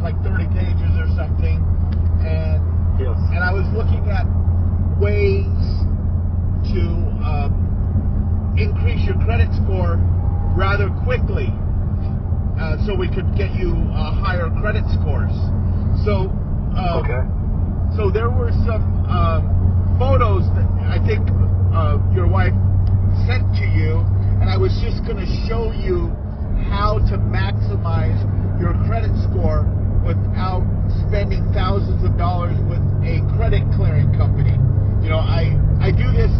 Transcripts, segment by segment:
like 30 pages or something, and Yes. and I was looking at ways to increase your credit score rather quickly, so we could get you higher credit scores. So Okay. so there were some photos that I think your wife sent to you, and I was just going to show you how to maximize your credit score without spending thousands of dollars with a credit clearing company. You know, I do this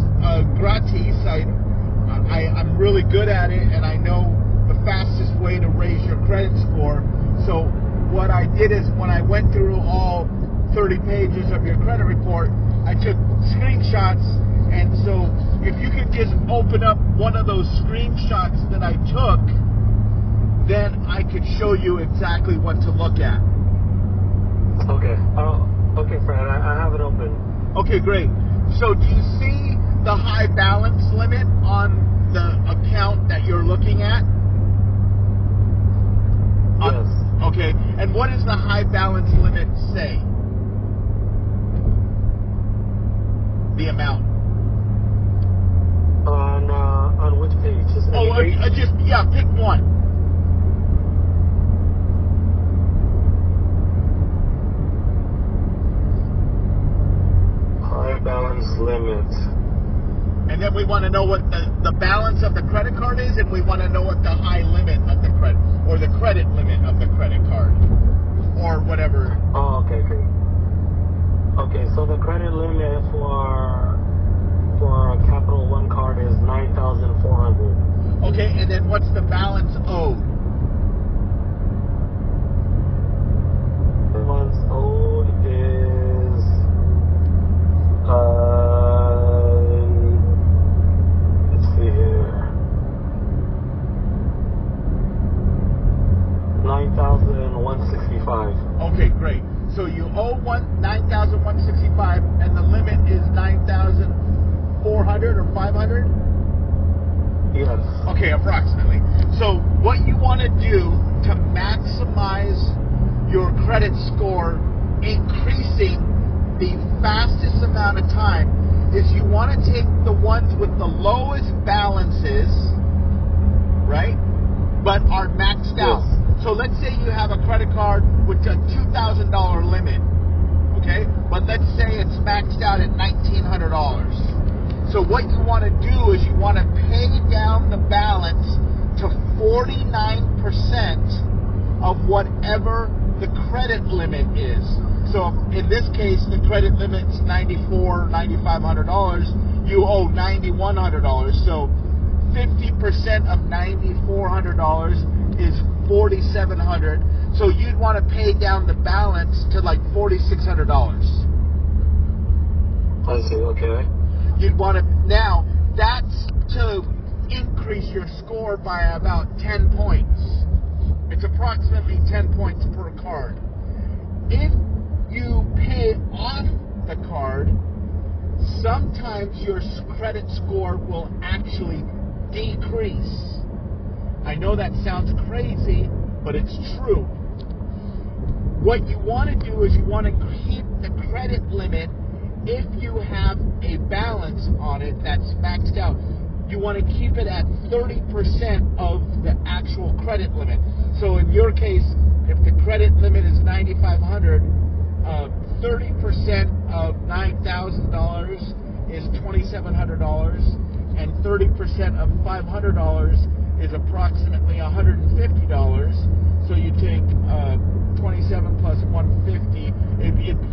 gratis. I'm really good at it, and I know the fastest way to raise your credit score. So what I did is, when I went through all 30 pages of your credit report, I took screenshots. And so if you could just open up one of those screenshots that I took, then I could show you exactly what to look at. Okay. Okay, Fred. I have it open. Okay, great. So do you see the high balance limit on the account that you're looking at? Yes. Okay. And what does the high balance limit say? The amount. On which page? Just any page? Pick one. High balance limit. And then we want to know what the balance of the credit card is, and we want to know what the high limit of the credit, or the credit limit of the credit card, or whatever. Oh, okay. Okay, so the credit limit for a Capital One card is $9,400. Okay, and then what's the balance owed? The balance owed is let's see here, $9,165. Okay, great. So you owe $9,165, and the limit is $9,400 or 500? Yes. Okay, approximately. So what you want to do to maximize your credit score, increasing the fastest amount of time, is you want to take the ones with the lowest balances, right, but are maxed out. Yes. So let's say you have a credit card with a $2,000 limit, okay? But let's say it's maxed out at $1,900. So what you want to do is you want to pay down the balance to 49% of whatever the credit limit is. So in this case, the credit limit's $9,500. You owe $9,100. So 50% of $9,400 is $4,700. So you'd want to pay down the balance to like $4,600. I see. Okay. You'd want to, now that's to increase your score by about 10 points. It's approximately 10 points per card. If you pay off the card, sometimes your credit score will actually decrease. I know that sounds crazy, but it's true. What you want to do is you want to keep the credit limit. If you have a balance on it that's maxed out, you want to keep it at 30% of the actual credit limit. So in your case, if the credit limit is $9,500, 30% of $9,000 is $2,700, and 30% of $500 is approximately $150. So you take 27 plus 150.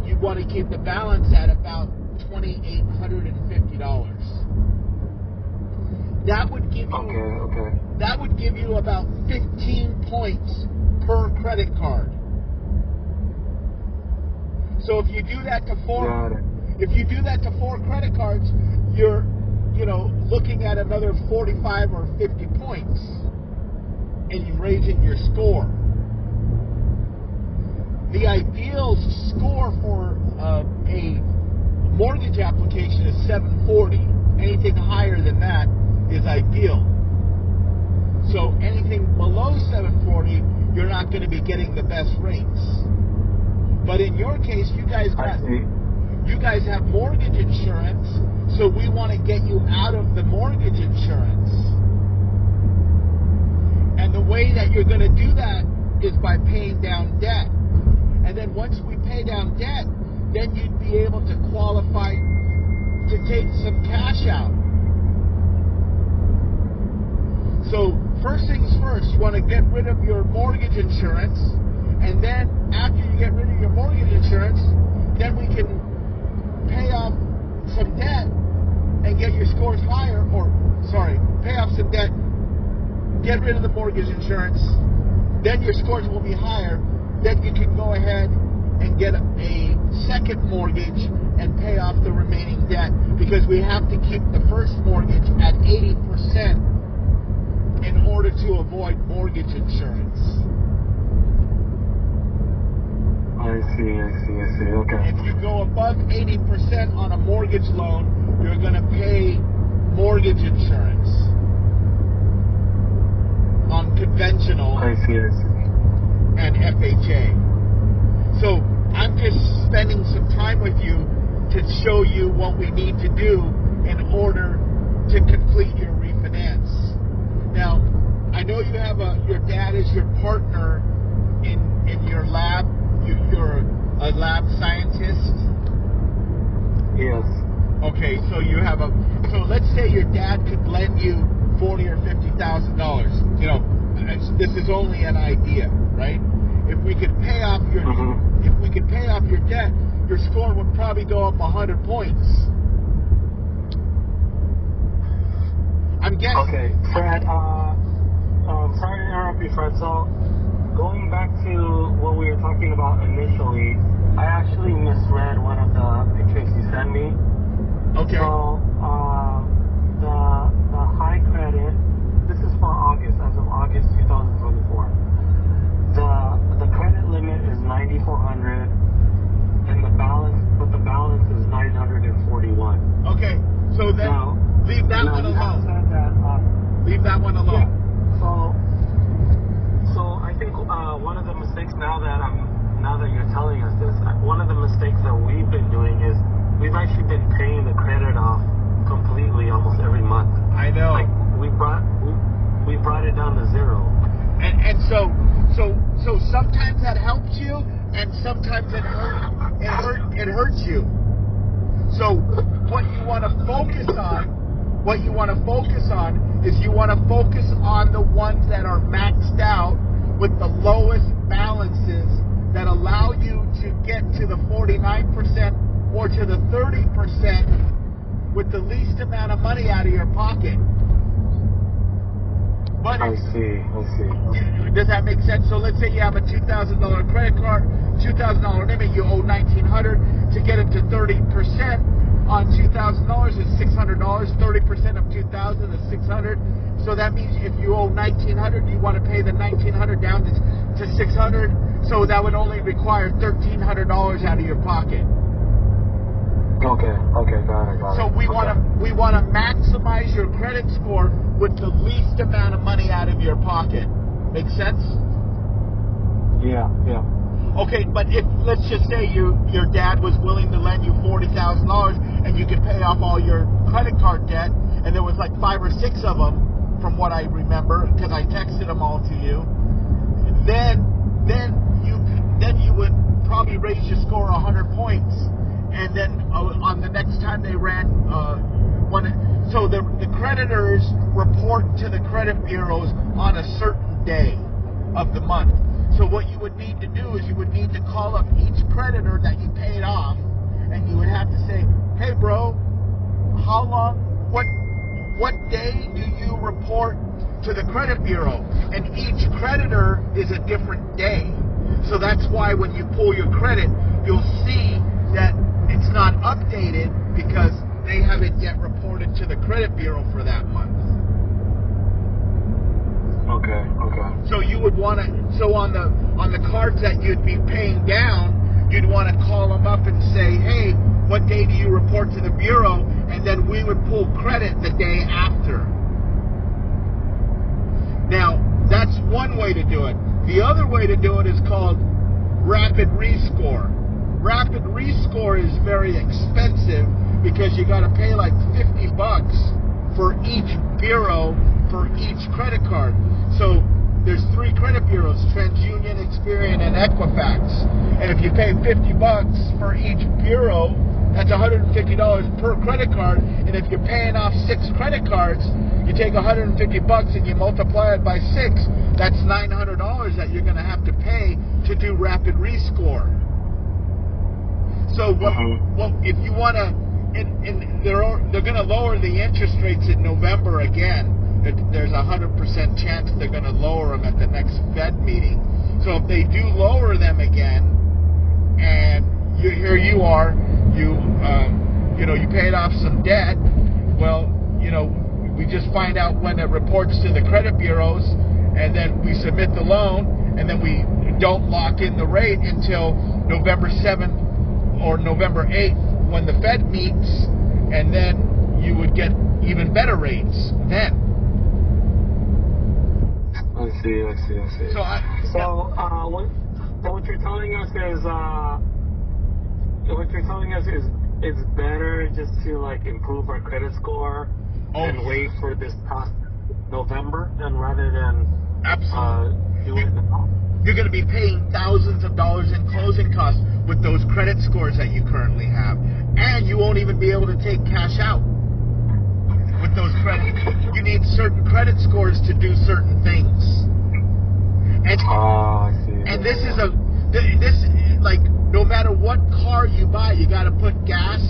You want to keep the balance at about $2,850. That would give you Okay. That would give you about 15 points per credit card. So if you do that to four credit cards, you're looking at another 45 or 50 points, and you're raising your score. The ideal score for a mortgage application is 740. Anything higher than that is ideal. So anything below 740, you're not going to be getting the best rates. But in your case, you guys have mortgage insurance, so we want to get you out of the mortgage insurance. And the way that you're going to do that is by paying down debt. And then once we pay down debt, then you'd be able to qualify to take some cash out. So first things first, you want to get rid of your mortgage insurance, and then after you get rid of your mortgage insurance, then we can pay off some debt and get your scores higher, pay off some debt, get rid of the mortgage insurance, then your scores will be higher, then you can go ahead and get a second mortgage and pay off the remaining debt, because we have to keep the first mortgage at 80% in order to avoid mortgage insurance. I see, okay. If you go above 80% on a mortgage loan, you're going to pay mortgage insurance on conventional I see. and FHA. So I'm just spending some time with you to show you what we need to do in order to complete your refinance. Now, I know you have your dad is your partner in your lab. You're a lab scientist? Yes. Okay, so so let's say your dad could lend you $40,000 or $50,000. You know, this is only an idea, right? If we could pay off your debt, your score would probably go up 100 points. I'm guessing. Okay, Fred. Sorry to interrupt you, Fred. So, going back to what we were talking about initially, I actually misread one of the pictures you sent me. Okay. So, the high credit, this is for August, as of August 2024. The credit limit is $9,400, and the balance is $941. Okay, so then leave that one alone. Leave that one alone. Yeah. So I think one of the mistakes now that you're telling us this, one of the mistakes that we've been doing is we've actually been paying the credit off completely almost every month. I know. Like we brought it down to zero. And so sometimes that helps you, and sometimes it hurts you. So what you want to focus on is you want to focus on the ones that are maxed out with the lowest balances that allow you to get to the 49% or to the 30% with the least amount of money out of your pocket. But I see. Does that make sense? So let's say you have a $2,000 credit card, $2,000 limit, you owe $1,900. To get it to 30% on $2,000 is $600. 30% of $2,000 is $600. So that means if you owe $1,900, you want to pay the $1,900 down to $600. So that would only require $1,300 out of your pocket. Okay, got it. So we want to maximize your credit score with the least amount of money out of your pocket. Make sense? Yeah. Okay, but if let's just say your dad was willing to lend you $40,000 and you could pay off all your credit card debt, and there was like 5 or 6 of them, from what I remember, because I texted them all to you. Then you would probably raise your score 100 points, and then on the next time they ran so the creditors report to the credit bureaus on a certain day of the month. So what you would need to do is you would need to call up each creditor that you paid off, and you would have to say, hey bro, how long, what day do you report to the credit bureau? And each creditor is a different day. So that's why when you pull your credit, you'll see that it's not updated because they haven't yet reported to the credit bureau for that month. Okay. So you would want to, on the cards that you'd be paying down, you'd want to call them up and say, hey, what day do you report to the bureau? And then we would pull credit the day after. Now, that's one way to do it. The other way to do it is called Rapid Rescore. Rapid Rescore is very expensive because you got to pay like $50 for each bureau for each credit card. So there's 3 credit bureaus: TransUnion, Experian, and Equifax. And if you pay $50 for each bureau, that's $150 per credit card. And if you're paying off 6 credit cards, you take $150 and you multiply it by 6. That's $900 that you're going to have to pay to do Rapid Rescore. So if you want to, and they're going to lower the interest rates in November again. There's a 100% chance they're going to lower them at the next Fed meeting. So if they do lower them again, and here you are, you paid off some debt. Well, we just find out when it reports to the credit bureaus, and then we submit the loan, and then we don't lock in the rate until November 7th or November 8th when the Fed meets, and then you would get even better rates then. I see. What you're telling us is, it's better just to like improve our credit score and wait for this past November, and rather than do it now. You're going to be paying thousands of dollars in closing costs with those credit scores that you currently have, and you won't even be able to take cash out with those credit. You need certain credit scores to do certain things. And I see. And this is like, no matter what car you buy, you got to put gas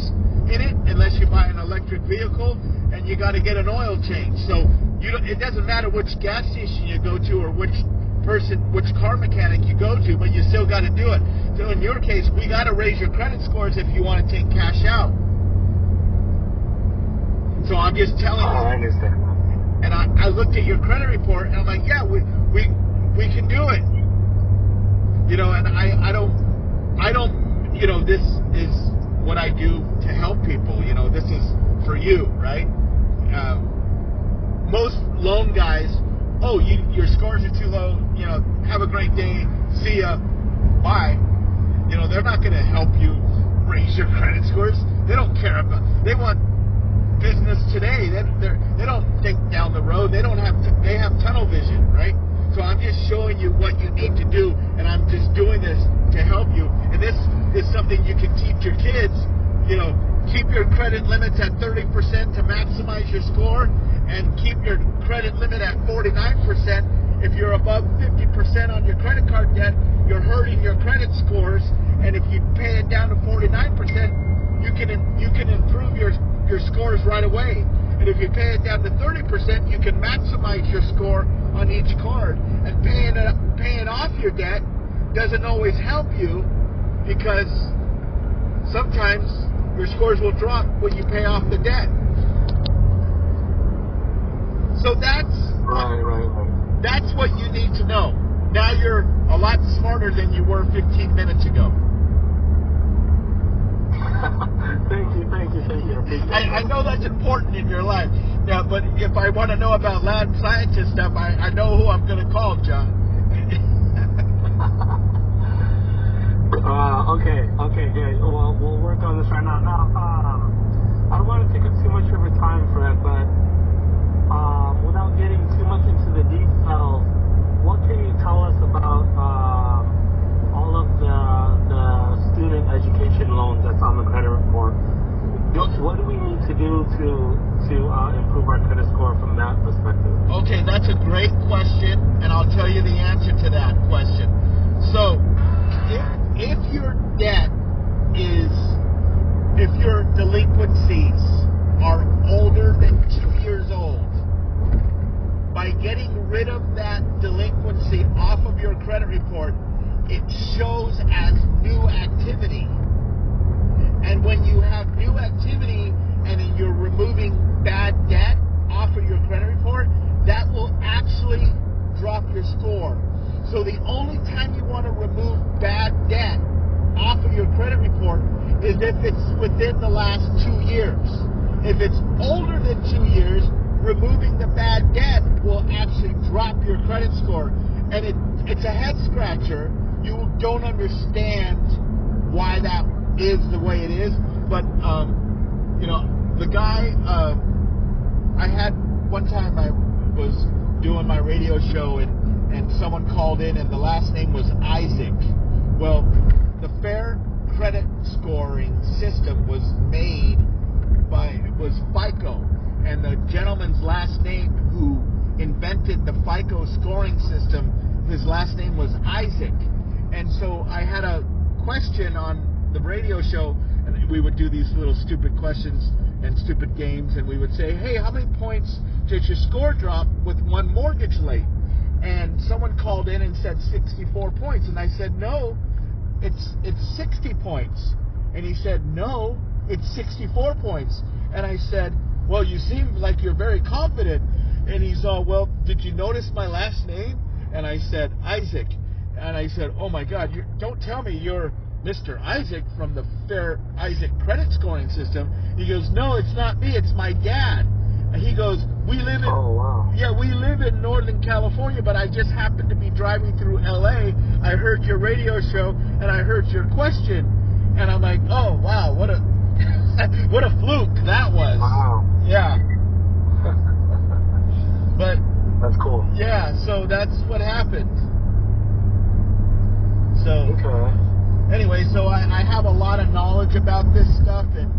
in it, unless you buy an electric vehicle, and you got to get an oil change. So it doesn't matter which gas station you go to or which car mechanic you go to, but you still got to do it. So in your case, we got to raise your credit scores if you want to take cash out. So I'm just telling you. I understand. And I looked at your credit report, and I'm like, yeah, we can do it. And I don't, this is what I do to help people. This is for you, right? Most loan guys, your scores are too low, have a great day, see ya, bye. They're not going to help you raise your credit scores. They don't care about, they want business today. They don't think down the road. They have tunnel vision, right? So I'm just showing you what you need to do, and I'm just doing this to help you. And this is something you can teach your kids. Keep your credit limits at 30% to maximize your score, and keep your credit limit at 49%. If you're above 50% on your credit card debt, you're hurting your credit scores. And if you pay it down to 49%, you can improve your scores right away. And if you pay it down to 30%, you can maximize your score on each card. And paying off your debt doesn't always help you, because sometimes your scores will drop when you pay off the debt. So that's what you need to know. Now you're a lot smarter than you were 15 minutes ago. Thank you. I know that's important in your life. Now, but if I want to know about lab scientist stuff, I know who I'm going to call, John. Okay, good. Well, we'll work on this right now. Now, I don't want to take up too much of your time, Fred, but without getting too much into the details, what can you tell us about all of the student education loans that's on the credit report? What do we need to do to improve our credit score from that perspective? Okay, that's a great question, and I'll tell you the answer to that question. So, if your delinquencies are older than 2 years old, by getting rid of that delinquency off of your credit report, it shows as new activity. And when you have new activity and you're removing bad debt off of your credit report, that will actually drop your score. So the only time you want to remove bad debt off of your credit report is if it's within the last 2 years. If it's older than 2 years, removing the bad debt will actually drop your credit score. And it's a head scratcher. You don't understand why that is the way it is, but you know, the guy I had one time, I was doing my radio show, and someone called in, and the last name was Isaac. Well, the Fair Credit Scoring System was made by, it was FICO, and the gentleman's last name who invented the FICO scoring system, his last name was Isaac. And so I had a question on the radio show, and we would do these little stupid questions and stupid games, and we would say, hey, how many points did your score drop with one mortgage late? And someone called in and said 64 points, and I said, no, it's 60 points. And he said, no, it's 64 points. And I said, well, you seem like you're very confident. And he's all, well, did you notice my last name? And I said, Isaac. And I said, oh my God, don't tell me you're Mr. Isaac from the Fair Isaac Credit Scoring System. He goes, no, it's not me, it's my dad. And he goes, we live in Northern California, but I just happened to be driving through LA. I heard your radio show and I heard your question. And I'm like, oh wow, what a what a fluke that was. Wow. Yeah. But that's cool. Yeah, so that's what happened. So okay. Anyway, so I have a lot of knowledge about this stuff, and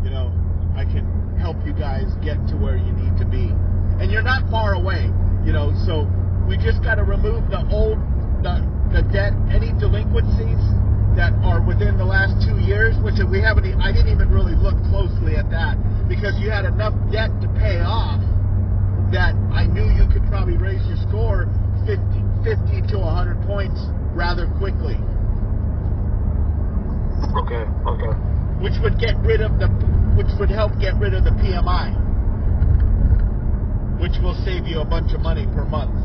you know, I can help you guys get to where you need to be. And you're not far away, you know, so we just got to remove the debt, any delinquencies that are within the last 2 years, which we haven't, I didn't even really look closely at that, because you had enough debt to pay off that I knew you could probably raise your score 50 to 100 points rather quickly. Okay. Which would help get rid of the PMI, which will save you a bunch of money per month.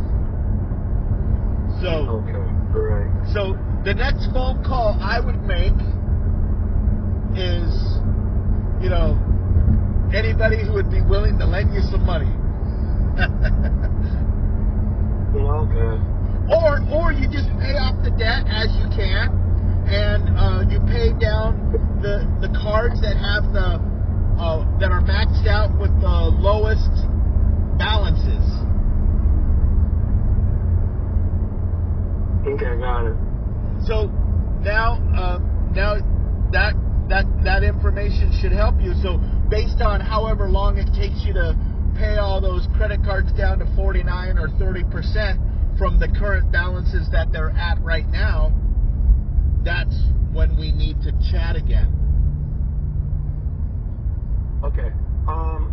So, okay, right. So the next phone call I would make is, you know, anybody who would be willing to lend you some money. Okay. Or you just pay off the debt as you can, and you pay down the cards that have that are maxed out with the lowest balances. Okay, got it. So now that information should help you. So based on however long it takes you to pay all those credit cards down to 49 or 30% from the current balances that they're at right now, that's when we need to chat again. Okay.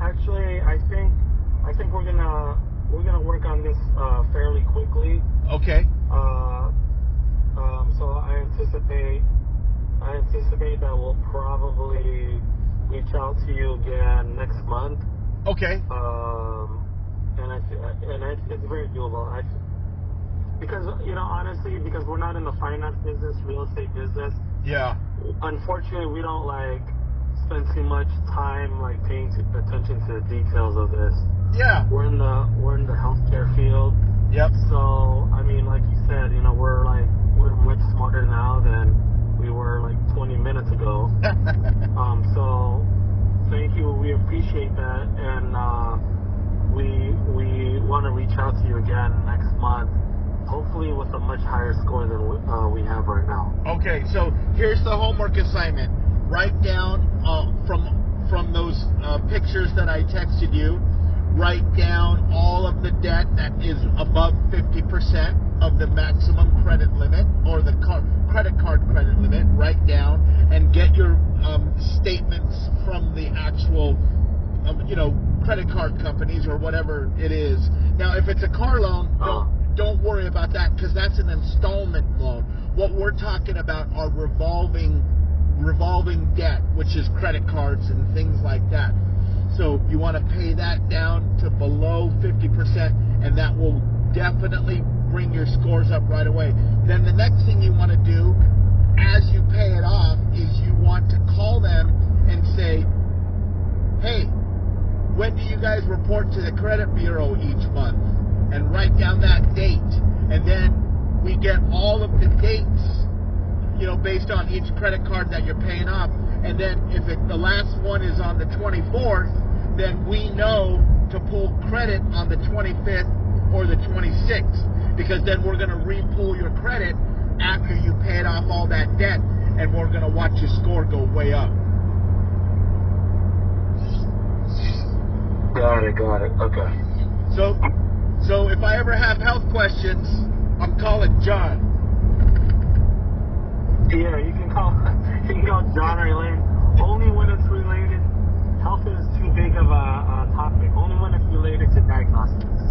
Actually, I think we're gonna work on this fairly quickly. Okay. So I anticipate that we'll probably reach out to you again next month. Okay. And it's very doable. Because, you know, honestly, because we're not in the finance business, real estate business. Yeah. Unfortunately, we don't spend too much time paying attention to the details of this. Yeah. We're in the healthcare field. Yep. So I mean, like you said, you know, we're much smarter now than we were 20 minutes ago. So thank you. We appreciate that, and we want to reach out to you again next month, hopefully with a much higher score than we have right now. Okay, so here's the homework assignment. Write down from those pictures that I texted you, write down all of the debt that is above 50% of the maximum credit limit, or the credit card credit limit. Write down and get your statements from the actual credit card companies or whatever it is. Now, if it's a car loan, don't worry about that, because that's an installment loan. What we're talking about are revolving debt, which is credit cards and things like that. So you want to pay that down to below 50%, and that will definitely bring your scores up right away. Then the next thing you want to do as you pay it off is you want to call them and say, hey, when do you guys report to the credit bureau each month? And write down that date. And then we based on each credit card that you're paying off. And then if the last one is on the 24th, then we know to pull credit on the 25th or the 26th, because then we're going to re-pull your credit after you paid off all that debt, and we're going to watch your score go way up. Got it. Okay. So if I ever have health questions, I'm calling John. Yeah, you can call John or Elaine. Only when it's related. Health is too big of a topic. Only when it's related to diagnostics.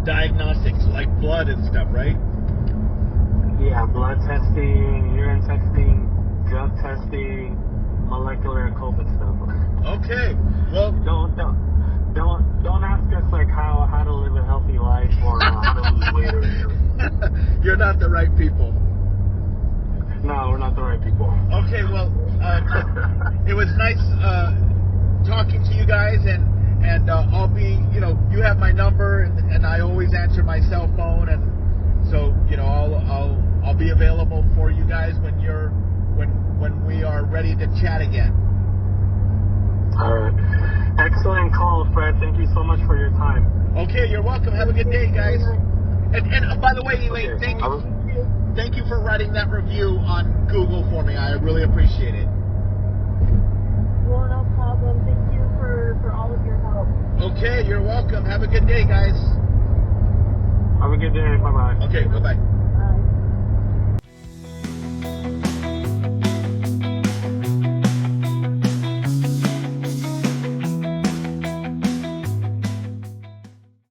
Diagnostics, like blood and stuff, right? Yeah, blood testing, urine testing, drug testing, molecular and COVID stuff. Okay. Well, don't ask us like how to live a healthy life or how to lose weight or anything. you're not the right people. No, we're not the right people. Okay, well, it was nice talking to you guys, and I'll be, you have my number, and I always answer my cell phone, and so I'll be available for you guys when we are ready to chat again. All right. Excellent call, Fred. Thank you so much for your time. Okay, you're welcome. Have a good day, guys. And by the way, Elaine, Okay. thank you for writing that review on Google for me. I really appreciate it. Well, no problem. Thank you for all of your help. Okay, you're welcome. Have a good day, guys. Have a good day. Bye-bye. Okay, bye-bye.